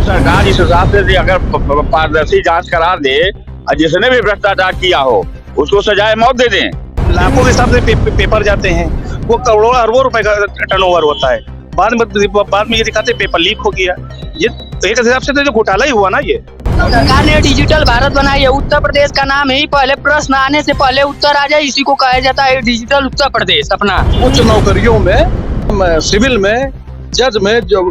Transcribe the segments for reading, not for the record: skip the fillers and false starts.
सरकार इस हिसाब से अगर पारदर्शी जांच करा दे और जिसने भी भ्रष्टाचार किया हो उसको सजाए मौत दे दें। लाखों के हिसाब से पेपर जाते हैं, वो करोड़ों अरबों रुपए का टर्नओवर होता है। बाद में ये दिखाते पेपर लीक हो गया। ये एक हिसाब से तो जो घोटाला ही हुआ ना ये। सरकार ने डिजिटल भारत बनाई है। उत्तर प्रदेश का नाम ही पहले प्रश्न आने से पहले उत्तर आ जाए, इसी को कहा जाता है डिजिटल उत्तर प्रदेश। अपना उच्च नौकरियों में, सिविल में, जज में, जो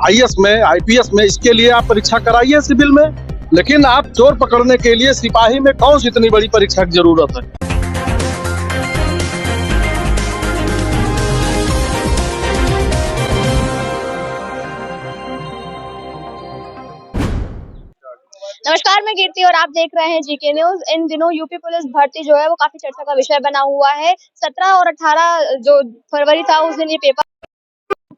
आईएएस में, आईपीएस में, इसके लिए आप परीक्षा कराइए सिविल में। लेकिन आप चोर पकड़ने के लिए सिपाही में कौन सी इतनी बड़ी परीक्षा की जरूरत है? नमस्कार, मैं कीर्ति और आप देख रहे हैं जीके न्यूज। इन दिनों यूपी पुलिस भर्ती जो है वो काफी चर्चा का विषय बना हुआ है। 17 और 18 जो फरवरी था उस दिन ये पेपर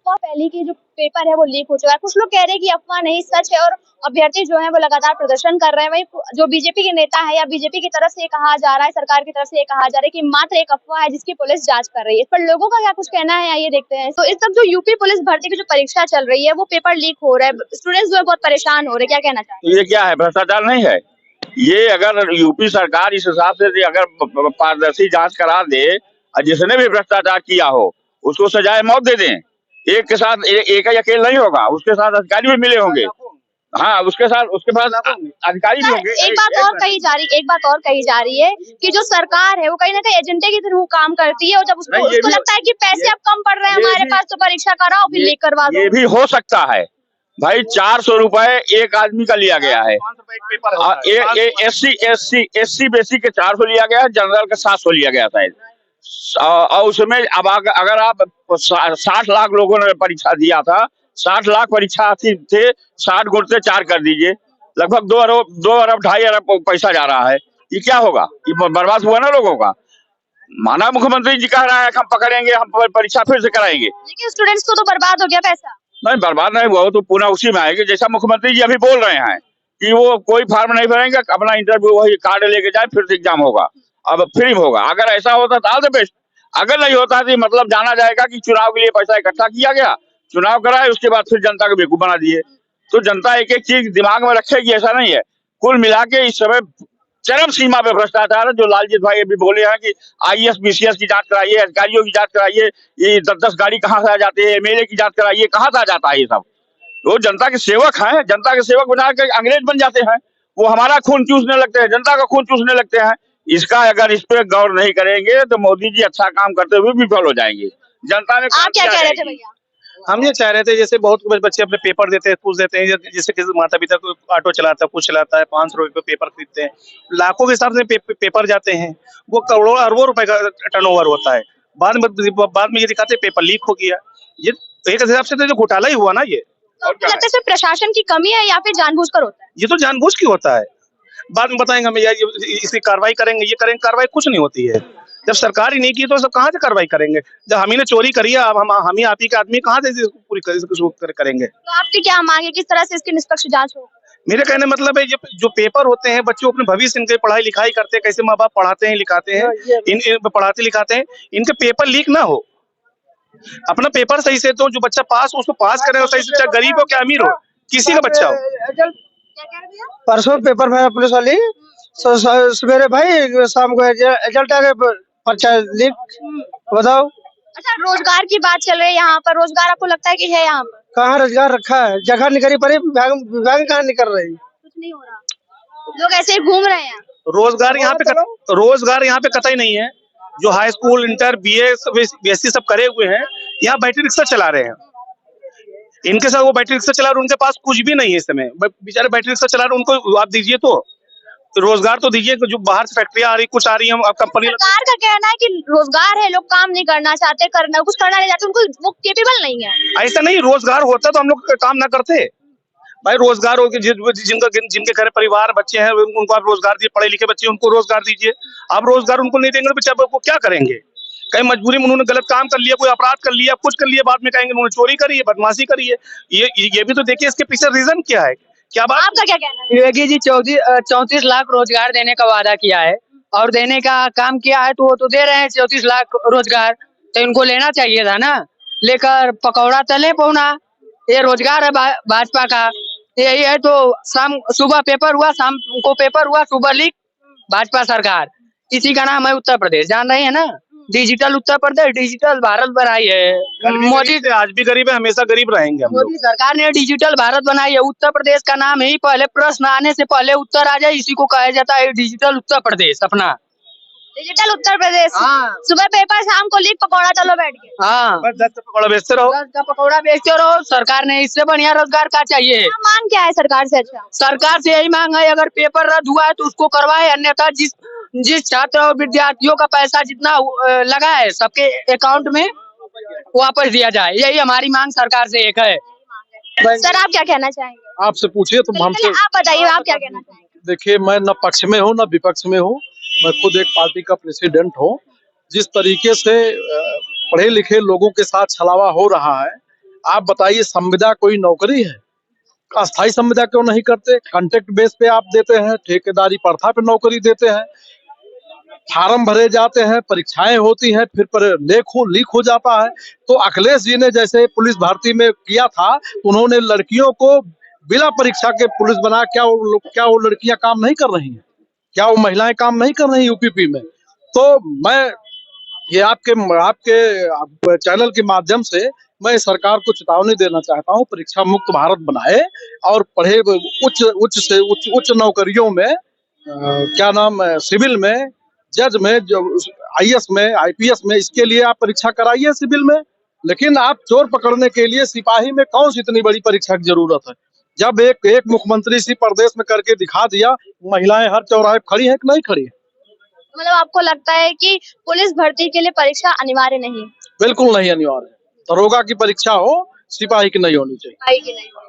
पहले की जो पेपर है वो लीक हो चुका है। कुछ लोग कह रहे हैं कि अफवाह नहीं सच है और अभ्यर्थी जो है वो लगातार प्रदर्शन कर रहे हैं। वही जो बीजेपी के नेता है या बीजेपी की तरफ से ये कहा जा रहा है, सरकार की तरफ से ये कहा जा रहा है कि मात्र एक अफवाह है जिसकी पुलिस जांच कर रही है। इस पर लोगों का क्या कुछ कहना है आइए देखते हैं। तो इस तक जो यूपी पुलिस भर्ती की जो परीक्षा चल रही है वो पेपर लीक हो रहा है, स्टूडेंट्स जो है बहुत परेशान हो रहे हैं, क्या कहना चाहिए? ये क्या है, भ्रष्टाचार नहीं है ये? अगर यूपी सरकार इस हिसाब से अगर पारदर्शी जांच करा दे और जिसने भी भ्रष्टाचार किया हो उसको सजाए मौत दे दें। एक के साथ एक ही अकेले नहीं होगा, उसके साथ अधिकारी भी मिले होंगे। हाँ, उसके पास अधिकारी भी होंगे। एक बात और कही जा रही है कि जो सरकार है वो कहीं ना कहीं एजेंडे के थ्रू काम करती है और जब उसको लगता है कि पैसे अब कम पड़ रहे हैं हमारे पास तो परीक्षा कराओ फिर लीक करवा दो। ये भी हो सकता है भाई। 400 रुपए एक आदमी का लिया गया है। एससी बेसी के 400 लिया गया है, जनरल का 700 लिया गया था। और उसमें अब अगर आप 60 लाख लोगों ने परीक्षा दिया था, 60 लाख परीक्षार्थी थे, 60 गुणते 4 कर दीजिए, लगभग 2 अरब 2.5 अरब पैसा जा रहा है। ये क्या होगा? ये बर्बाद हुआ ना लोगों का। माना मुख्यमंत्री जी कह रहा है हम पकड़ेंगे, हम परीक्षा फिर से कराएंगे, लेकिन स्टूडेंट्स को तो बर्बाद हो गया पैसा। नहीं, बर्बाद नहीं हुआ, तो पुनः उसी में आएगी जैसा मुख्यमंत्री जी अभी बोल रहे हैं कि वो कोई फॉर्म नहीं भरेंगे, अपना इंटरव्यू वही कार्ड लेके जाए, फिर से एग्जाम होगा, अब फ्री होगा। अगर ऐसा होता तो ऑल द बेस्ट। अगर नहीं होता तो मतलब जाना जाएगा कि चुनाव के लिए पैसा इकट्ठा किया गया, चुनाव कराए, उसके बाद फिर जनता को बेवकूफ बना दिए। तो जनता एक एक चीज दिमाग में रखेगी, ऐसा नहीं है। कुल मिला के इस समय चरम सीमा पे भ्रष्टाचार है। जो लालजीत भाई अभी बोले हैं कि आईएएस बीसीएस की जांच कराइए, अधिकारियों की जांच कराइए, ये 10-10 गाड़ी कहाँ से आ जाते हैं, एमएलए की जांच कराइए, कहाँ से आ जाता है ये सब? वो जनता के सेवक हैं, जनता के सेवक बना के अंग्रेज बन जाते हैं। वो हमारा खून चूसने लगते हैं, जनता का खून चूसने लगते हैं। इसका अगर इस पे गौर नहीं करेंगे तो मोदी जी अच्छा काम करते हुए विफल हो जाएंगे। जनता ने आप क्या कह रहे थे भैया? हम ये चाह रहे थे, जैसे बहुत बच्चे अपने पेपर देते हैं, कुछ देते हैं, जैसे किसी माता पिता को ऑटो चलाता है, कुछ चलाता है, 500 रुपए पेपर खरीदते हैं, लाखों के हिसाब से पेपर जाते हैं, वो करोड़ों अरबों रुपए का टर्नओवर होता है। बाद में ये दिखाते पेपर लीक हो गया। ये एक हिसाब से तो जो घोटाला ही हुआ ना ये। तो आपको लगता है सिर्फ प्रशासन की कमी है या फिर जानबूझकर होता है? ये तो जानबूझ के होता है। बाद में बताएंगे हमें यार इसकी कार्रवाई करेंगे, ये करेंगे, कार्रवाई कुछ नहीं होती है। जब सरकार ही नहीं की तो सब कहाँ से कार्रवाई करेंगे? जब हम ही ने चोरी करी है, अब हम ही आप ही के आदमी कहाँ से इसको पूरी करेंगे? तो आपकी क्या मांग है, किस तरह से इसकी निष्पक्ष जांच हो? मेरे कहने मतलब है ये जो पेपर होते हैं, बच्चों अपने भविष्य इनके पढ़ाई लिखाई करते हैं, कैसे माँ बाप पढ़ाते हैं लिखाते हैं, इन पढ़ाते लिखाते हैं, इनके पेपर लीक ना हो। अपना पेपर सही से तो जो बच्चा पास उसको पास करे सही से, चाहे गरीब हो क्या अमीर हो, किसी का बच्चा हो। परसों पेपर में पुलिस वाली सवेरे भाई शाम को रिजल्ट आ गया, पर्चा लीक। बताओ। अच्छा, रोजगार की बात चल रही है यहाँ पर, रोजगार आपको लगता है कि है यहाँ पर? कहाँ रोजगार रखा है? जगह निकली पड़ी, विभाग कहाँ निकल रही? कुछ नहीं हो रहा, लोग ऐसे ही घूम रहे हैं। रोजगार यहाँ पे कतई नहीं है। जो high school, inter, BA, BSc सब करे हुए हैं, यहाँ बैटरी रिक्शा चला रहे हैं। इनके साथ वो बैटरी रिक्शा चला रहे, उनके पास कुछ भी नहीं है इस समय। बेचारे बैटरी रिक्शा चला रहे, उनको आप दीजिए तो रोजगार तो दीजिए। जो बाहर से फैक्ट्रियां आ रही, कुछ आ रही है, कंपनी। सरकार का कहना है कि रोजगार है, लोग काम नहीं करना चाहते, कुछ करना नहीं चाहते, उनको वो केपेबल नहीं है। ऐसा नहीं, रोजगार होता तो हम लोग काम ना करते भाई। रोजगार हो, जिनके घर परिवार बच्चे हैं उनको आप रोजगार दिए, पढ़े लिखे बच्चे उनको रोजगार दीजिए। आप रोजगार उनको नहीं देंगे तो बच्चे वो क्या करेंगे? कहीं मजबूरी में उन्होंने गलत काम कर लिया, कोई अपराध कर लिया, कुछ कर लिया, बाद में कहेंगे उन्होंने चोरी करी है, बदमाशी करी है। ये भी तो देखिए इसके पीछे रीजन क्या है, क्या बात? आपका क्या कहना है? योगी जी 34 लाख रोजगार देने का वादा किया है और देने का काम किया है, तो वो तो दे रहे हैं 34 लाख रोजगार, तो इनको लेना चाहिए था ना। लेकर पकौड़ा तले पौना, ये रोजगार है भाजपा का। यही है। तो शाम सुबह पेपर हुआ, शाम को पेपर हुआ, सुबह लीक, भाजपा सरकार, इसी का नाम है उत्तर प्रदेश। जान रहे हैं ना, डिजिटल उत्तर प्रदेश, डिजिटल भारत बनाई है मोदी। आज भी गरीब है, हमेशा गरीब रहेंगे हम लोग। मोदी सरकार ने डिजिटल भारत बनाई है। उत्तर प्रदेश का नाम ही पहले प्रश्न आने से पहले उत्तर आ जाए, इसी को कहा जाता है डिजिटल उत्तर प्रदेश अपना। डिजिटल उत्तर प्रदेश। हाँ। सुबह पेपर, शाम को लीक, पकौड़ा चलो बैठ के। हाँ, बस 10 पकौड़ा बेचते रहो। 10 का पकौड़ा बेचते रहो। सरकार ने इससे बढ़िया रोजगार का चाहिए। क्या मांग क्या है सरकार से? अच्छा, सरकार से यही मांग है, अगर पेपर रद्द हुआ है तो उसको करवाए, अन्यथा जिस छात्र और विद्यार्थियों का पैसा जितना लगा है सबके अकाउंट में वापस दिया जाए। यही हमारी मांग सरकार से एक है। सर आप क्या कहना चाहेंगे? आपसे पूछिए तो हमसे। आप बताइए, आप क्या कहना चाहेंगे? देखिए, मैं न पक्ष में हूँ न विपक्ष में हूँ, मैं खुद एक पार्टी का प्रेसिडेंट हूँ। जिस तरीके से पढ़े लिखे लोगों के साथ छलावा हो रहा है, आप बताइए, संविदा कोई नौकरी है? अस्थायी संविदा क्यों नहीं करते? कॉन्ट्रैक्ट बेस पे आप देते हैं, ठेकेदारी प्रथा पे नौकरी देते हैं, फार्म भरे जाते हैं, परीक्षाएं होती हैं, फिर पर लीक हो जाता है। तो अखिलेश जी ने जैसे पुलिस भर्ती में किया था, उन्होंने लड़कियों को बिना परीक्षा के पुलिस बनाया। क्या वो लड़कियां काम नहीं कर रही हैं? क्या वो महिलाएं काम नहीं कर रही यूपीपी में? तो मैं ये आपके चैनल के माध्यम से मैं सरकार को चेतावनी देना चाहता हूँ, परीक्षा मुक्त भारत बनाए और पढ़े उच्च नौकरियों में, क्या नाम है, सिविल में, जज में, जो आईएएस में, आईपीएस में, इसके लिए आप परीक्षा कराइए सिविल में। लेकिन आप चोर पकड़ने के लिए सिपाही में कौन सी इतनी बड़ी परीक्षा की जरूरत है? जब एक मुख्यमंत्री इसी प्रदेश में करके दिखा दिया, महिलाएं हर चौराहे खड़ी हैं कि नहीं खड़ी है? मतलब आपको लगता है कि पुलिस भर्ती के लिए परीक्षा अनिवार्य नहीं? बिल्कुल नहीं अनिवार्य है। दरोगा की परीक्षा हो, सिपाही की नहीं होनी चाहिए। सिपाही की नहीं होनी चाहिए।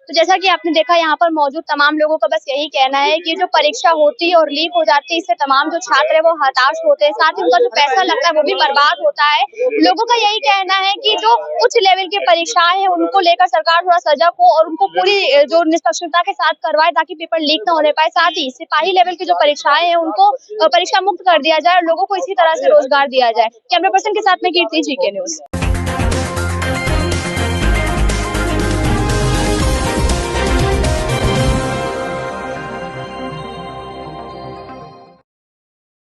तो जैसा कि आपने देखा, यहाँ पर मौजूद तमाम लोगों का बस यही कहना है कि जो परीक्षा होती है और लीक हो जाती है, इससे तमाम जो छात्र है वो हताश होते हैं, साथ ही उनका जो पैसा लगता है वो भी बर्बाद होता है। लोगों का यही कहना है कि जो उच्च लेवल की परीक्षाएं हैं उनको लेकर सरकार थोड़ा सजग हो और उनको पूरी जो निष्पक्षता के साथ करवाए, ताकि पेपर लीक न होने पाए। साथ ही सिपाही लेवल की जो परीक्षाएं हैं उनको परीक्षा मुक्त कर दिया जाए और लोगों को इसी तरह से रोजगार दिया जाए। कैमरा पर्सन के साथ में कीर्ति, जीके न्यूज।